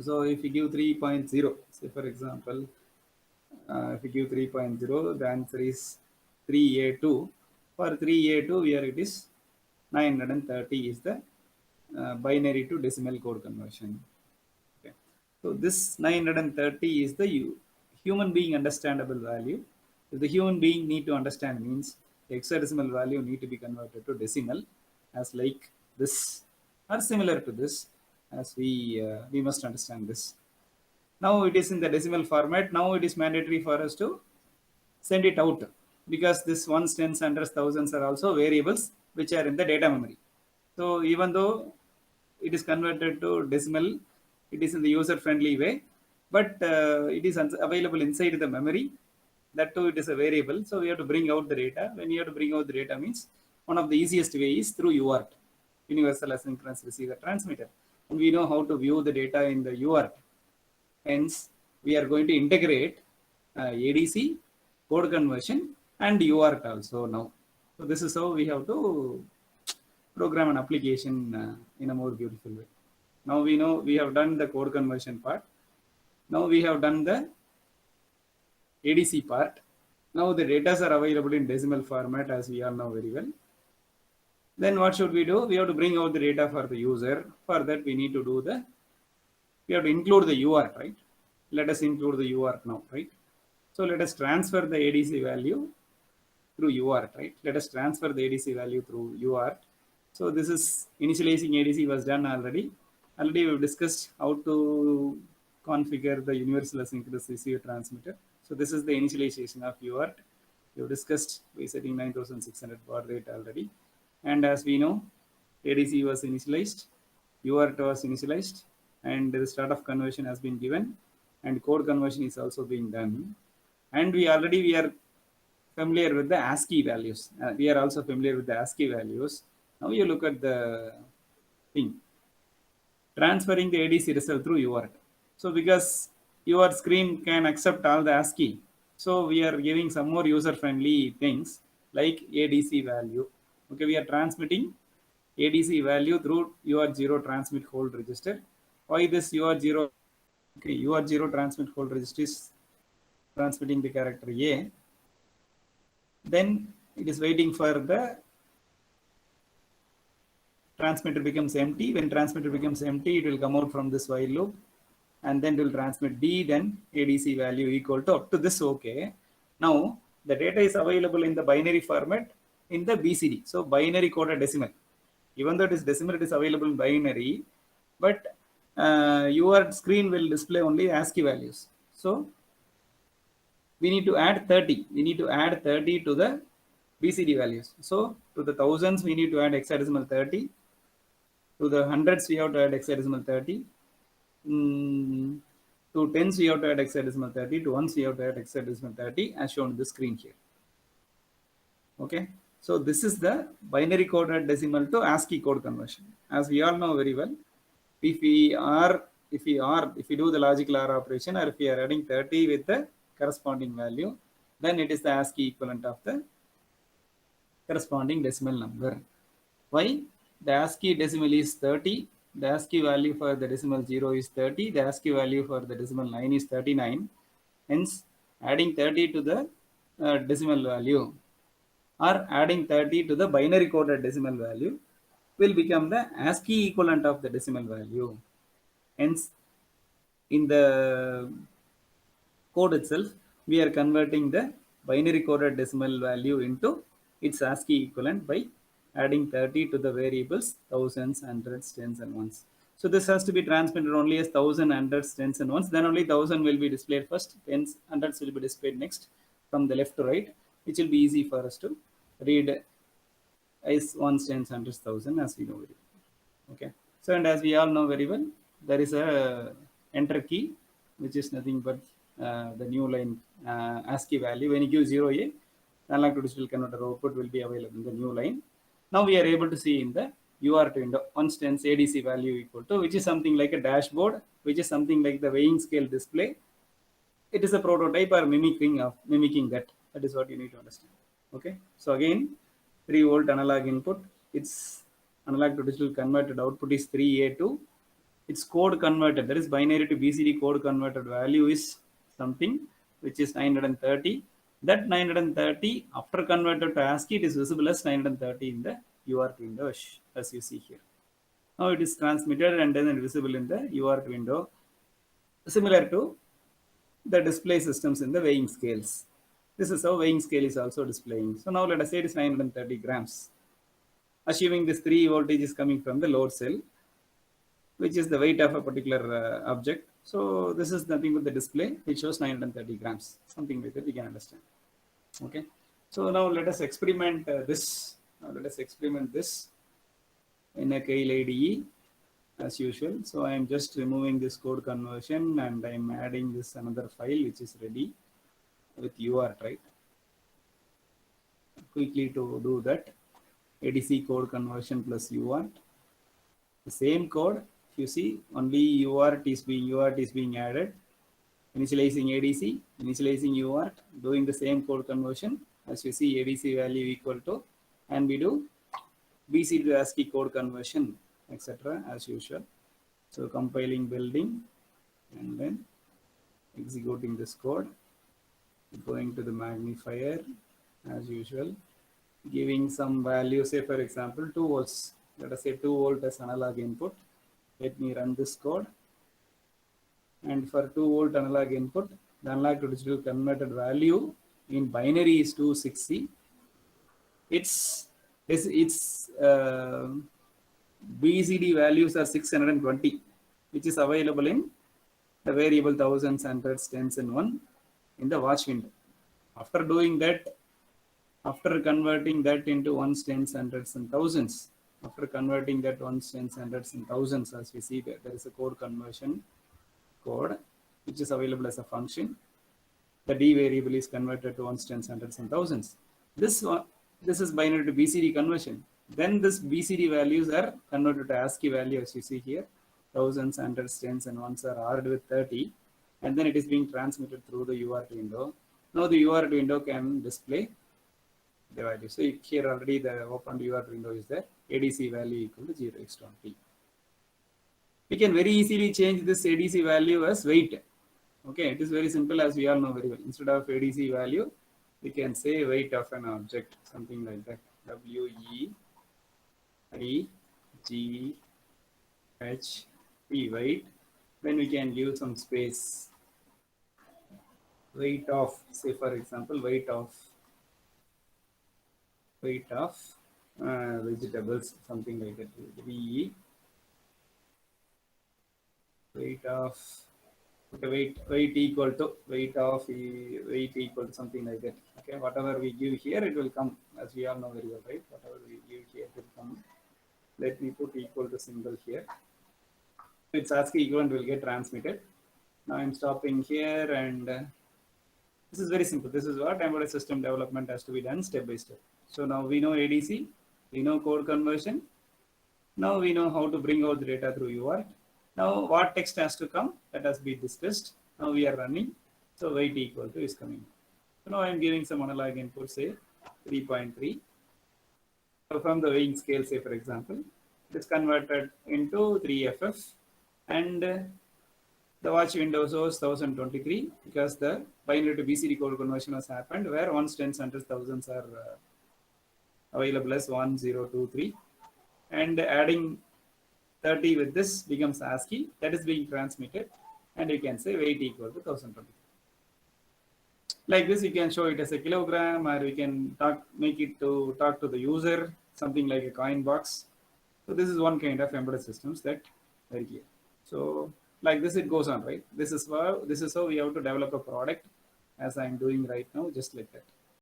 So if you give 3.0, say for example, if you give 3.0, the answer is 3A2. For 3A2, here it is 930 is the binary to decimal code conversion. Okay. So this 930 is the human being understandable value. If the human being need to understand means the hexadecimal value need to be converted to decimal as like this or similar to this, as we must understand this. Now it is in the decimal format. Now it is mandatory for us to send it out because this ones, tens, hundreds, thousands are also variables which are in the data memory. So even though it is converted to decimal, it is in the user friendly way, but it is available inside the memory. That too, it is a variable. So we have to bring out the data. When you have to bring out the data means one of the easiest way is through UART, Universal Asynchronous Receiver Transmitter. And we know how to view the data in the UART. Hence, we are going to integrate ADC, code conversion, and UART also now. So this is how we have to program an application in a more beautiful way. Now we know we have done the code conversion part. Now we have done the ADC part. Now the data are available in decimal format as we all know very well. Then what should we do? We have to bring out the data for the user. For that we need to do we have to include the UART, right? Let us include the UART now, right? So let us transfer the ADC value through UART, right? Let us transfer the ADC value through UART. So this is initializing ADC was done already. Already we've discussed how to configure the universal asynchronous receiver transmitter. So this is the initialization of UART. We've discussed by setting 9600 baud rate already. And as we know, ADC was initialized, UART was initialized, and the start of conversion has been given, and code conversion is also being done. And we are familiar with the ASCII values. We are also familiar with the ASCII values. Now you look at the thing. Transferring the ADC result through UART. So because your screen can accept all the ASCII, so we are giving some more user-friendly things like ADC value. Okay, we are transmitting ADC value through UART0 transmit hold register. Why this UART0? Okay, UART0 transmit hold register is transmitting the character A. Then it is waiting for the transmitter becomes empty. When transmitter becomes empty, it will come out from this while loop and then it will transmit D, then ADC value equal to up to this. Okay. Now the data is available in the binary format in the BCD. So binary coded decimal. Even though it is decimal, it is available in binary, but your screen will display only ASCII values. So we need to add 30. We need to add 30 to the BCD values. So to the thousands, we need to add hexadecimal 30. To the hundreds, we have to add hexadecimal 30. To tens, we have to add hexadecimal 30. To ones, we have to add hexadecimal 30 as shown in the screen here. Okay. So this is the binary coded decimal to ASCII code conversion. As we all know very well, if we do the logical OR operation, or if we are adding 30 with the corresponding value, then it is the ASCII equivalent of the corresponding decimal number. Why? The ASCII decimal is 30. The ASCII value for the decimal 0 is 30. The ASCII value for the decimal 9 is 39. Hence, adding 30 to the decimal value or adding 30 to the binary coded decimal value will become the ASCII equivalent of the decimal value. Hence, in the code itself, we are converting the binary coded decimal value into its ASCII equivalent by adding 30 to the variables thousands, hundreds, tens, and ones. So this has to be transmitted only as thousand, hundreds, tens, and ones. Then only thousand will be displayed first, tens, hundreds will be displayed next from the left to right, which will be easy for us to read as ones, tens, hundreds, thousand as we know very well. Okay. So and as we all know very well, there is a enter key, which is nothing but the new line ASCII value. When you give 0A, analog to digital converter output will be available in the new line. Now we are able to see in the UART window instance ADC value equal to, which is something like a dashboard, which is something like the weighing scale display. It is a prototype or mimicking that. That is what you need to understand. Okay. So again, 3-volt analog input. Its analog to digital converted output is 3A2. its code converted, that is binary to BCD code converted value is something which is 930. That 930 after converted to ASCII, it is visible as 930 in the UART window, as you see here. Now it is transmitted and then visible in the UART window, similar to the display systems in the weighing scales. This is how weighing scale is also displaying. So now let us say it is 930 grams. Assuming this 3 voltage is coming from the load cell, which is the weight of a particular object. So this is nothing but the display. It shows 930 grams, something like that we can understand. Okay. So now let us experiment this. Now let us experiment this in a Keil IDE as usual. So I am just removing this code conversion and I am adding this another file which is ready with UART, right? Quickly to do that, ADC code conversion plus UART. The same code, if you see, only UART is being added. Initializing ADC, initializing UART, doing the same code conversion. As you see, ADC value equal to, and we do BCD to ASCII code conversion, etc. as usual. So compiling, building, and then executing this code, going to the magnifier as usual, giving some value, say for example 2 volts. Let us say 2 volt as analog input. Let me run this code. And for 2 volt analog input, the analog to digital converted value in binary is 260. Its BCD values are 620, which is available in the variable thousands, hundreds, tens, and one in the watch window. After doing that, after converting that into ones, tens, hundreds, and thousands, after converting that ones, tens, hundreds, and thousands, as we see there is a code conversion code which is available as a function. The D variable is converted to ones, tens, hundreds, and thousands. This is binary to BCD conversion. Then this BCD values are converted to ASCII value, as you see here. Thousands, hundreds, tens, and ones are ordered with 30, and then it is being transmitted through the UART window. Now the UART window can display the value. So here already the opened UART window is there. ADC value equal to 0x20. We can very easily change this ADC value as weight. Okay, it is very simple, as we all know very well. Instead of ADC value, we can say weight of an object, something like that. WEIGHP, weight. Then we can give some space. Weight of, say for example, weight of vegetables, something like that. VE. Weight of, okay, weight equal to weight equal to something like that. Okay, whatever we give here, it will come, as we all know very well, right? Whatever we give here, it will come. Let me put equal to symbol here. It's ASCII equivalent will get transmitted. Now I'm stopping here, and this is very simple. This is what embedded system development has to be done step by step. So now we know ADC, we know code conversion. Now we know how to bring out the data through UART. Now what text has to come, that has been discussed. Now we are running. So weight equal to is coming. So now I am giving some analog input, say 3.3. So from the weighing scale, say for example, it is converted into 3FF, and the watch window shows 1023 because the binary to BCD code conversion has happened, where ones, tens, hundreds, thousands are available as 1023, and adding 30 with this becomes ASCII, that is being transmitted, and you can say weight equal to 1020. Like this, you can show it as a kilogram, or we can make it to talk to the user, something like a coin box. So this is one kind of embedded systems that very clear. So like this, it goes on, right? This is how we have to develop a product, as I'm doing right now, just like that.